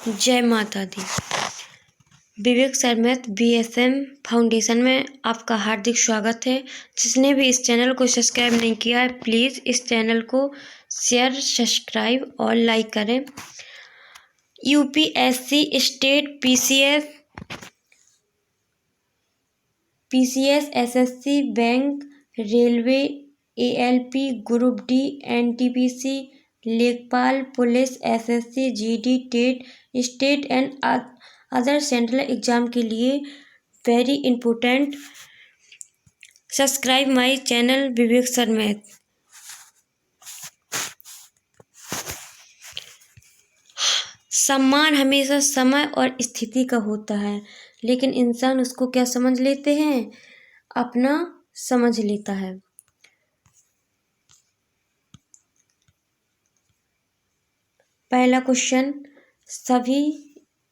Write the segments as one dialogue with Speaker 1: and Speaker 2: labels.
Speaker 1: जय माता दी। विवेक sir math BSM foundation में आपका हार्दिक स्वागत है। जिसने भी इस चैनल को सब्सक्राइब नहीं किया है प्लीज़ इस चैनल को शेयर, सब्सक्राइब और लाइक करें। UPSC state PCS SSC bank railway ALP group D NTPC लेखपाल police SSC GD TET state and other central exam के लिए very important. Subscribe my channel Vivek sir math. सम्मान हमेशा समय और स्थिति का होता है, लेकिन इंसान उसको क्या समझ लेते हैं? अपना समझ लेता है। पहला क्वेश्चन सभी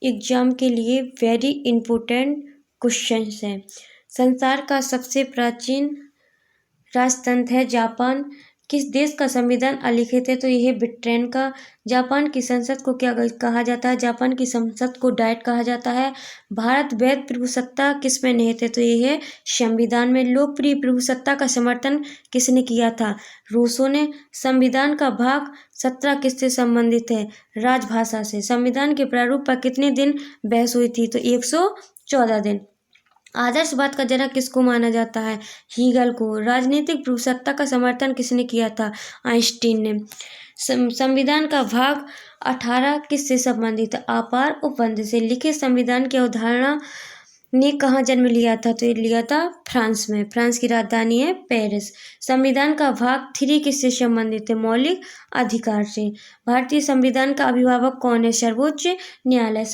Speaker 1: एग्जाम के लिए वेरी इम्पोर्टेंट क्वेश्चन है। संसार का सबसे प्राचीन राजतंत्र है जापान। किस देश का संविधान अलिखित है? तो यह ब्रिटेन का। जापान की संसद को क्या कहा जाता है? जापान की संसद को डायट कहा जाता है। भारत वैध प्रभुसत्ता किस में निहित है? तो यह है संविधान में। लोकप्रिय प्रभुसत्ता का समर्थन किसने किया था? रूसो ने। संविधान का भाग 17 किससे संबंधित है? राजभाषा से। संविधान के प्रारूप पर कितने दिन बहस हुई थी? तो 114 दिन। आदर्शवाद का जनक किसको माना जाता है? हीगल को। राजनीतिक प्रभुसत्ता का समर्थन किसने किया था? आइंस्टीन ने। संविधान का भाग 18 किससे संबंधित है? अपार उपबंध से। लिखित संविधान की अवधारणा ने कहाँ जन्म लिया था? तो ये लिया था फ्रांस में। फ्रांस की राजधानी है पेरिस। संविधान का भाग 3 किससे संबंधित है? मौलिक अधिकार से। भारतीय संविधान का अभिभावक कौन है? सर्वोच्च न्यायालय।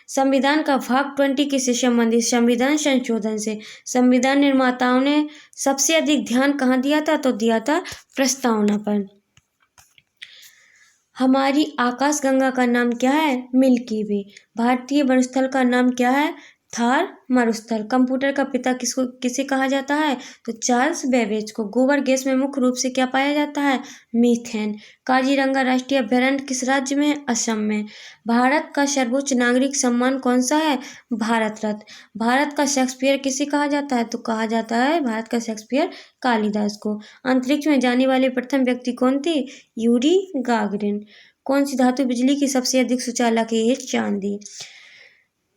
Speaker 1: संविधान का भाग 20 किससे संबंधित? संविधान संशोधन से। संविधान निर्माताओं ने सबसे अधिक ध्यान कहाँ दिया था? तो दिया था प्रस्तावना पर। हमारी आकाशगंगा का नाम क्या है? मिल्की वे। भारतीय वनस्थल का नाम क्या है? थार मरुस्थल। कंप्यूटर का पिता किसे कहा जाता है? तो चार्ल्स बेबेज को। गोबर गैस में मुख्य रूप से क्या पाया जाता है? मीथेन। काजीरंगा राष्ट्रीय अभयारण्य किस राज्य में है? असम में। भारत का सर्वोच्च नागरिक सम्मान कौन सा है? भारत रत्न। भारत का शेक्सपियर किसे कहा जाता है? तो कहा जाता है भारत का शेक्सपियर कालिदास को। अंतरिक्ष में जाने वाले प्रथम व्यक्ति कौन थे? Yuri Gagarin. कौन सी धातु बिजली की सबसे अधिक सुचालक है? चांदी।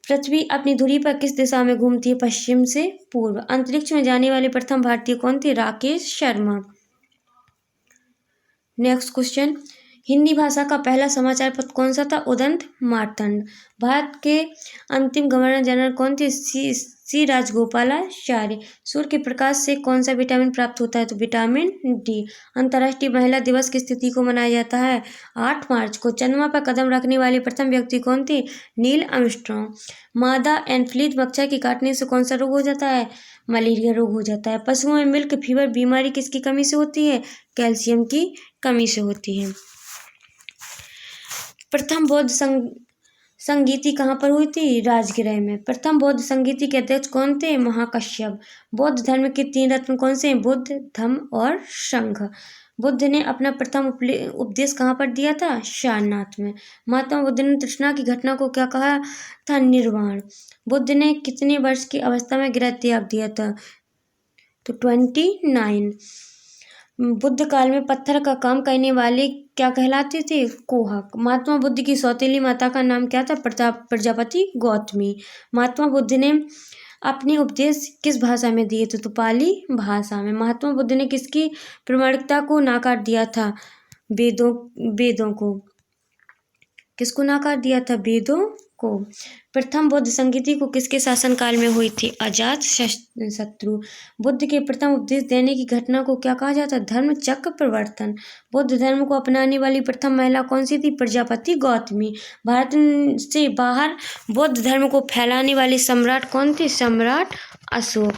Speaker 1: पृथ्वी अपनी धुरी पर किस दिशा में घूमती है? पश्चिम से पूर्व। अंतरिक्ष में जाने वाले प्रथम भारतीय कौन थे? राकेश शर्मा। नेक्स्ट क्वेश्चन, हिंदी भाषा का पहला समाचार पत्र कौन सा था? उदंत मार्तंड। भारत के अंतिम गवर्नर जनरल कौन थे? सी राजगोपालाचारी। सूर्य के प्रकाश से कौन सा विटामिन प्राप्त होता है? तो विटामिन डी। अंतर्राष्ट्रीय महिला दिवस किस तिथि को मनाया जाता है? 8 मार्च को। चंद्रमा पर कदम रखने वाले प्रथम व्यक्ति कौन थे? Neil Armstrong. मादा एनफ्लूएंजा मच्छर के काटने से कौन सा रोग हो जाता है? मलेरिया रोग हो जाता है। पशुओं में मिल्क फीवर बीमारी किसकी कमी से होती है? कैल्शियम की कमी से होती है। प्रथम बौद्ध संगीति कहाँ पर हुई थी? राजगृह में। प्रथम बौद्ध संगीति के अध्यक्ष कौन थे? महाकश्यप। बौद्ध धर्म के 3 रत्न कौन से हैं? बुद्ध, धम्म और संघ। बुद्ध ने अपना प्रथम उपदेश कहाँ पर दिया था? सारनाथ में। महात्मा बुद्ध ने तृष्णा की घटना को क्या कहा था? निर्वाण। बुद्ध ने कितने वर्ष की अवस्था में गृह त्याग दिया था? तो 29। बुद्ध काल में पत्थर का काम करने वाले क्या कहलाते थे? कोहक। महात्मा बुद्ध की सौतेली माता का नाम क्या था? प्रजापति गौतमी। महात्मा बुद्ध ने अपने उपदेश किस भाषा में दिए थे? तो पाली भाषा में। महात्मा बुद्ध ने किसकी प्रामाणिकता को नकार दिया था? वेदों को। किसको नकार दिया था? वेदों को। प्रथम बौद्ध संगीति को किसके शासनकाल में हुई थी? अजात शत्रु। बुद्ध के प्रथम उपदेश देने की घटना को क्या कहा जाता है? धर्म चक्र प्रवर्तन। बुद्ध धर्म को अपनाने वाली प्रथम महिला कौन सी थी? प्रजापति गौतमी। भारत से बाहर बौद्ध धर्म को फैलाने वाले सम्राट कौन थे? सम्राट अशोक।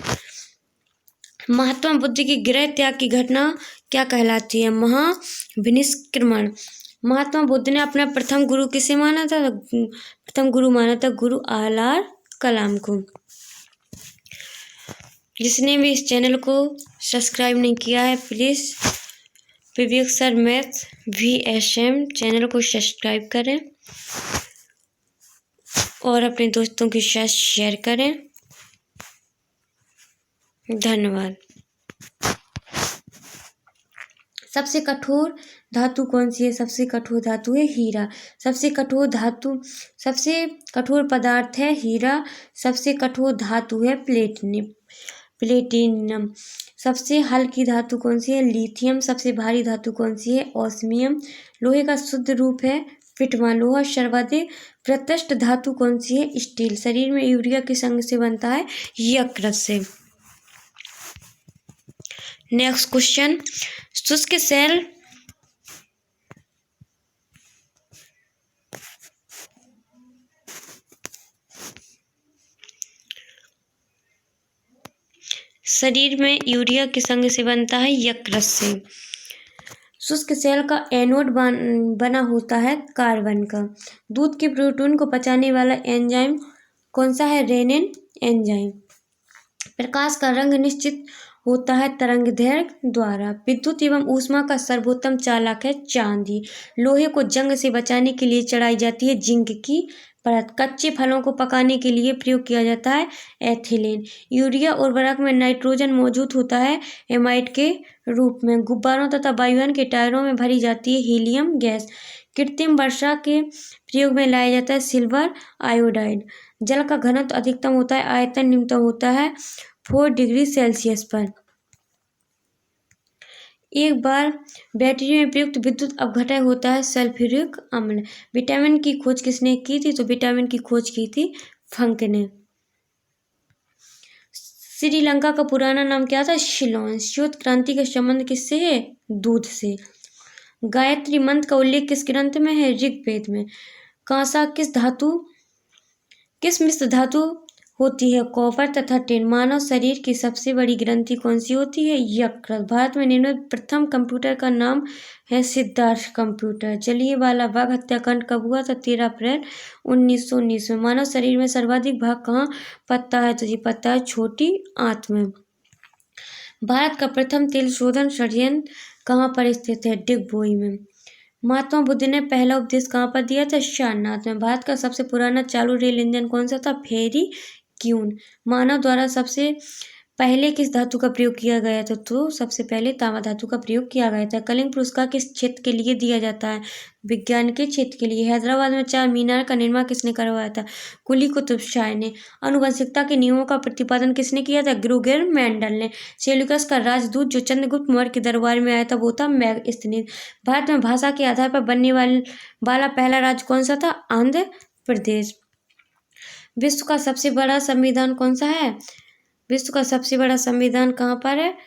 Speaker 1: महात्मा बुद्ध की गृह त्याग की घटना क्या कहलाती है? महाविनिष्क्रमण। महात्मा बुद्ध ने अपना प्रथम गुरु किसे माना था? प्रथम गुरु माना था गुरु आलार कलाम को। जिसने भी इस चैनल को सब्सक्राइब नहीं किया है please Vivek sir math VSM channel को सब्सक्राइब करें। और अपने दोस्तों के साथ शेयर करें। धन्यवाद। सबसे कठोर धातु कौन सी है? सबसे कठोर धातु है हीरा। सबसे कठोर पदार्थ है हीरा। सबसे कठोर धातु है प्लेटिनम। सबसे हल्की धातु कौन सी है? लिथियम। सबसे भारी धातु कौन सी है? ऑस्मियम। लोहे का शुद्ध रूप है पिटवा। लोहा सर्वाधिक प्रत्यष्ट धातु कौन सी है? स्टील। शरीर में यूरिया किस अंग से बनता है? यकृत से। नेक्स्ट क्वेश्चन, शुष्क सेल शरीर में यूरिया किस अंग से बनता है? यकृत से। शुष्क सेल का एनोड बना होता है कार्बन का। दूध के प्रोटीन को पचाने वाला एंजाइम कौन सा है? Rennin enzyme. प्रकाश का रंग निश्चित होता है तरंगदैर्घ्य द्वारा। विद्युत एवं ऊष्मा का सर्वोत्तम चालक है चांदी। लोहे को जंग से बचाने के लिए चढ़ाई जाती है जिंक की परत। कच्चे फलों को पकाने के लिए प्रयोग किया जाता है एथिलीन। यूरिया उर्वरक में नाइट्रोजन मौजूद होता है एमाइड के रूप में। गुब्बारों तथा वायुयान के टायरों में भरी जाती है हीलियम गैस। कृत्रिम वर्षा के प्रयोग में लाया जाता है सिल्वर आयोडाइड। जल का घनत्व अधिकतम होता है, आयतन न्यूनतम होता है 4 डिग्री सेल्सियस पर। एक बार बैटरी में प्रयुक्त विद्युत अपघटय होता है सल्फ्यूरिक अम्ल। विटामिन की खोज किसने की थी? तो विटामिन की खोज की थी फंक ने। श्रीलंका का पुराना नाम क्या था? सिलोन। श्वेत क्रांति का संबंध किससे है? दूध से। गायत्री मंत्र का उल्लेख किस ग्रंथ में है? ऋग्वेद में। कांसा किस मिश्र धातु होती है? कॉपर तथा टिन। मानव शरीर की सबसे बड़ी ग्रंथि कौन सी होती है? यकृत। भारत में निर्मित प्रथम कंप्यूटर का नाम है सिद्धार्थ कंप्यूटर। जलियांवाला बाग हत्याकांड कब हुआ था? 13 अप्रैल 1919 में। मानव शरीर में सर्वाधिक भाग कहाँ पता है? तो ये पता है छोटी आंत में। भारत का प्रथम तेल शोधन संयंत्र कहाँ पर स्थित है? डिगबोई में। महात्मा बुद्ध ने पहला उपदेश कहाँ पर दिया था? सारनाथ में। भारत का सबसे पुराना चालू रेल इंजन कौन सा था? फेरी क्यून। मानव द्वारा सबसे पहले किस धातु का प्रयोग किया गया था? तो सबसे पहले तांबा धातु का प्रयोग किया गया था। कलिंग पुरस्कार किस क्षेत्र के लिए दिया जाता है? विज्ञान के क्षेत्र के लिए। हैदराबाद में 4 मीनार का निर्माण किसने करवाया था? कुली कुतुब शाह ने। आनुवंशिकता के नियमों का प्रतिपादन किसने किया था? ग्रुगेर मेंडल ने। सेल्यूकस का राजदूत जो चंद्रगुप्त मौर्य के दरबार में आया था वो था मेगस्थनीज। भारत में भाषा के आधार पर बनने वाला पहला राज्य कौन सा था? आंध्र प्रदेश। विश्व का सबसे बड़ा संविधान कौन सा है? विश्व का सबसे बड़ा संविधान कहाँ पर है?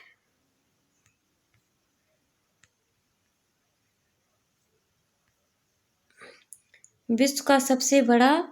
Speaker 1: विश्व का सबसे बड़ा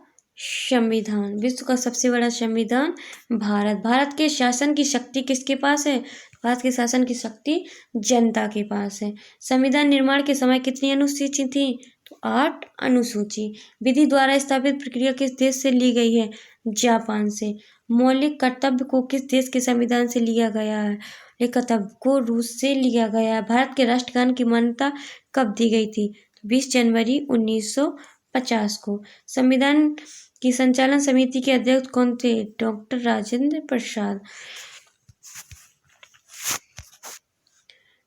Speaker 1: संविधान भारत। भारत के शासन की शक्ति किसके पास है? भारत के शासन की शक्ति जनता के पास है। संविधान निर्माण के समय कितनी अनुसूची थी? तो 8 अनुसूची। विधि द्वारा स्थापित प्रक्रिया किस देश से ली गई है? जापान से। मौलिक कर्तव्य को किस देश के संविधान से लिया गया है? मौलिक कर्तव्य को रूस से लिया गया है। भारत के राष्ट्रगान की मान्यता कब दी गई थी? 20 जनवरी 1950 को। संविधान की संचालन समिति के अध्यक्ष कौन थे? डॉक्टर राजेंद्र प्रसाद।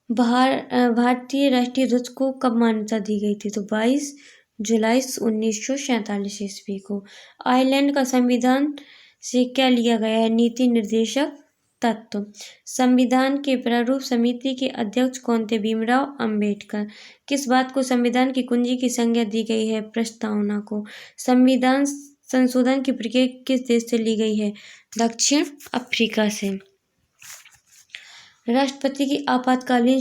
Speaker 1: भारतीय राष्ट्रीय ध्वज को कब मान्यता दी गई थी? तो 22 जुलाई 1947 ईस्वी को। आयरलैंड का संविधान से क्या लिया गया है? नीति निर्देशक तत्व। संविधान के प्रारूप समिति के अध्यक्ष कौन थे? भीमराव अंबेडकर। किस बात को संविधान की कुंजी की संज्ञा दी गई है? प्रस्तावना को। संविधान संशोधन की प्रक्रिया किस देश से ली गई है? दक्षिण अफ्रीका से। राष्ट्रपति की आपातकालीन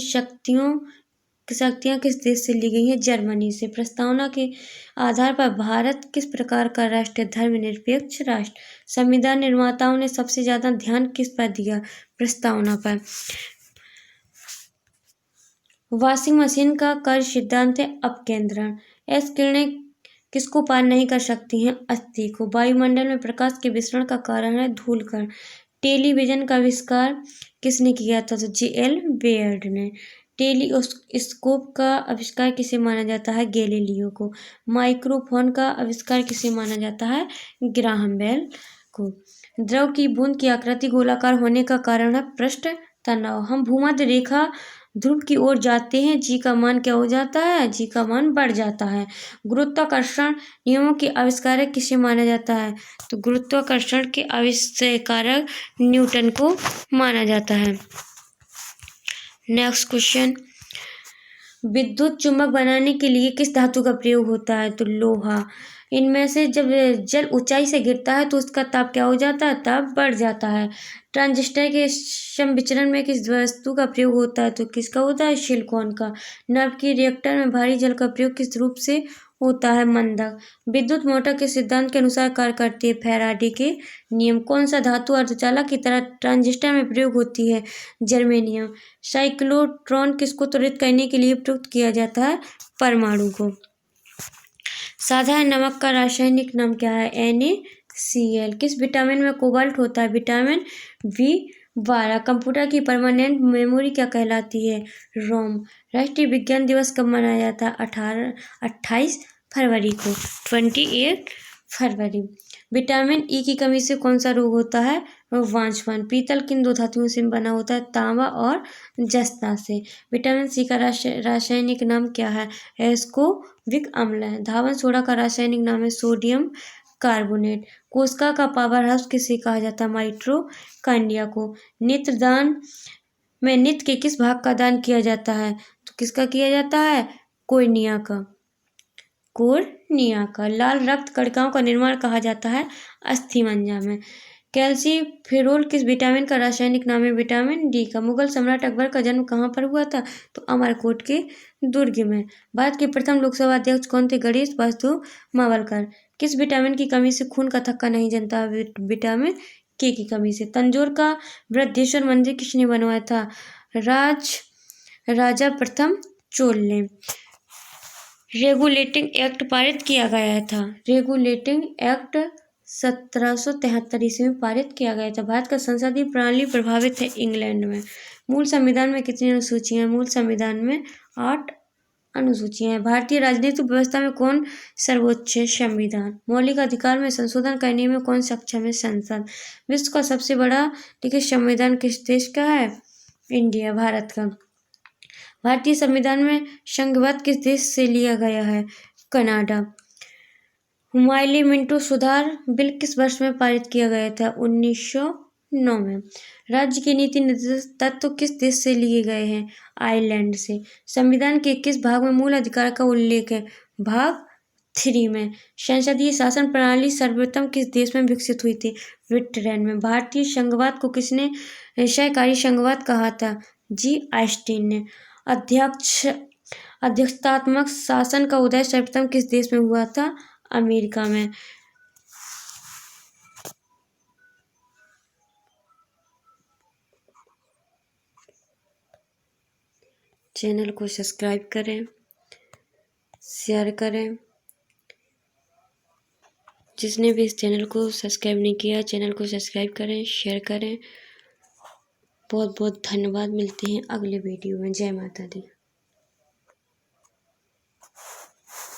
Speaker 1: शक्तियां किस देश से ली गई हैं? जर्मनी से। प्रस्तावना के आधार पर भारत किस प्रकार का राष्ट्र है? धर्मनिरपेक्ष राष्ट्र। संविधान निर्माताओं ने सबसे ज्यादा ध्यान किस पर दिया? प्रस्तावना पर। वॉशिंग मशीन का कार्य सिद्धांत है अपकेंद्रण। एस किरणें किसको पार नहीं कर सकती हैं? अस्थि को। वायुमंडल में प्रकाश के विसरण का कारण है धूलकण। टेलीविजन का आविष्कार किसने किया था? तो J.L. बेयर्ड ने। टेलीस्कोप का आविष्कार किसे माना जाता है? गैलीलियो को। माइक्रोफोन का आविष्कार किसे माना जाता है? ग्राहम बेल को। द्रव की बूंद की आकृति गोलाकार होने का कारण है पृष्ठ तनाव। हम भूमध्य रेखा ध्रुव की ओर जाते हैं, जी का मान क्या हो जाता है? जी का मान बढ़ जाता है। गुरुत्वाकर्षण नियमों के आविष्कारक किसे माना जाता है? तो गुरुत्वाकर्षण के आविष्कारक न्यूटन को माना जाता है। नेक्स्ट क्वेश्चन, विद्युत चुम्बक बनाने के लिए किस धातु का प्रयोग होता है? तो लोहा। इनमें से जब जल ऊंचाई से गिरता है तो उसका ताप क्या हो जाता है? ताप बढ़ जाता है। ट्रांजिस्टर के समविचरण में किस वस्तु का प्रयोग होता है? तो किसका होता है? सिलिकॉन का। नभ के रिएक्टर में भारी जल का प्रयोग किस रूप से होता है? मंदक। विद्युत मोटर के सिद्धांत के अनुसार कार्य करती है? फैराडे के नियम। कौन सा धातु अर्धचालक की तरह ट्रांजिस्टर में प्रयोग होती है? जर्मेनियम। साइक्लोट्रॉन किसको त्वरित करने के लिए प्रयुक्त किया जाता है? परमाणु को। साधारण नमक का रासायनिक नाम क्या है? NaCl। किस विटामिन में कोबाल्ट होता है? Vitamin B12। कंप्यूटर की परमानेंट मेमोरी क्या कहलाती है? रोम। राष्ट्रीय विज्ञान दिवस कब मनाया जाता है? 28 फरवरी को। 28 फरवरी। विटामिन ई की कमी से कौन सा रोग होता है? वांछपन। पीतल किन दो धातुओं से बना होता है? तांबा और जस्ता से। विटामिन सी का रासायनिक नाम क्या है? एस्कोर्बिक अम्ल। धावन सोडा का रासायनिक नाम है? Sodium carbonate. कोशिका का पावर हाउस किसे कहा जाता है? माइटोकॉन्ड्रिया को। नेत्रदान में नेत्र के किस भाग का दान किया जाता है? तो किसका किया जाता है? कोर्निया का। कोर्निया का। लाल रक्त कणिकाओं का निर्माण कहा जाता है? अस्थिमज्जा में। कैल्सीफेरोल किस विटामिन का रासायनिक नाम है? विटामिन डी का। मुगल सम्राट अकबर का जन्म कहाँ पर हुआ था? तो अमरकोट के दुर्ग में। भारत के प्रथम लोकसभा अध्यक्ष कौन थे? गणेश वासुदेव मावलकर। किस विटामिन की कमी से खून का थक्का नहीं जमता? विटामिन के की कमी से। तंजौर का बृहदेश्वर मंदिर किसने बनवाया था? राजा प्रथम चोल ने। रेगुलेटिंग एक्ट पारित किया गया था? रेगुलेटिंग एक्ट 1773 ईस्वी में पारित किया गया था। भारत का संसदीय प्रणाली प्रभावित है इंग्लैंड में। मूल संविधान में कितनी अनुसूचियां हैं? मूल संविधान में 8 अनुसूचियां हैं। भारतीय राजनीतिक व्यवस्था में कौन सर्वोच्च है? संविधान। मौलिक अधिकार में संशोधन करने में कौन सक्षम है? संसद। विश्व का सबसे बड़ा लिखित संविधान किस देश का है? इंडिया, भारत का। भारतीय संविधान में संघवाद किस देश से लिया गया है? कनाडा। हुमायूं मिंटो सुधार बिल किस वर्ष में पारित किया गया था? 1909 में। राज्य की नीति निर्देशक तत्व किस देश से लिए गए हैं? आयरलैंड से। संविधान के किस भाग में मूल अधिकार का उल्लेख है? भाग 3 में। संसदीय शासन प्रणाली सर्वप्रथम किस देश में विकसित हुई थी? ब्रिटेन में। भारतीय संघवाद को किसने सहकारी संघवाद कहा था? जी ऑस्टिन ने। अध्यक्षतात्मक शासन का उदय सर्वप्रथम किस देश में हुआ था? अमेरिका में। चैनल को सब्सक्राइब करें, शेयर करें। जिसने भी इस चैनल को सब्सक्राइब नहीं किया, चैनल को सब्सक्राइब करें, शेयर करें। बहुत बहुत धन्यवाद। मिलते हैं अगले वीडियो में। जय माता दी।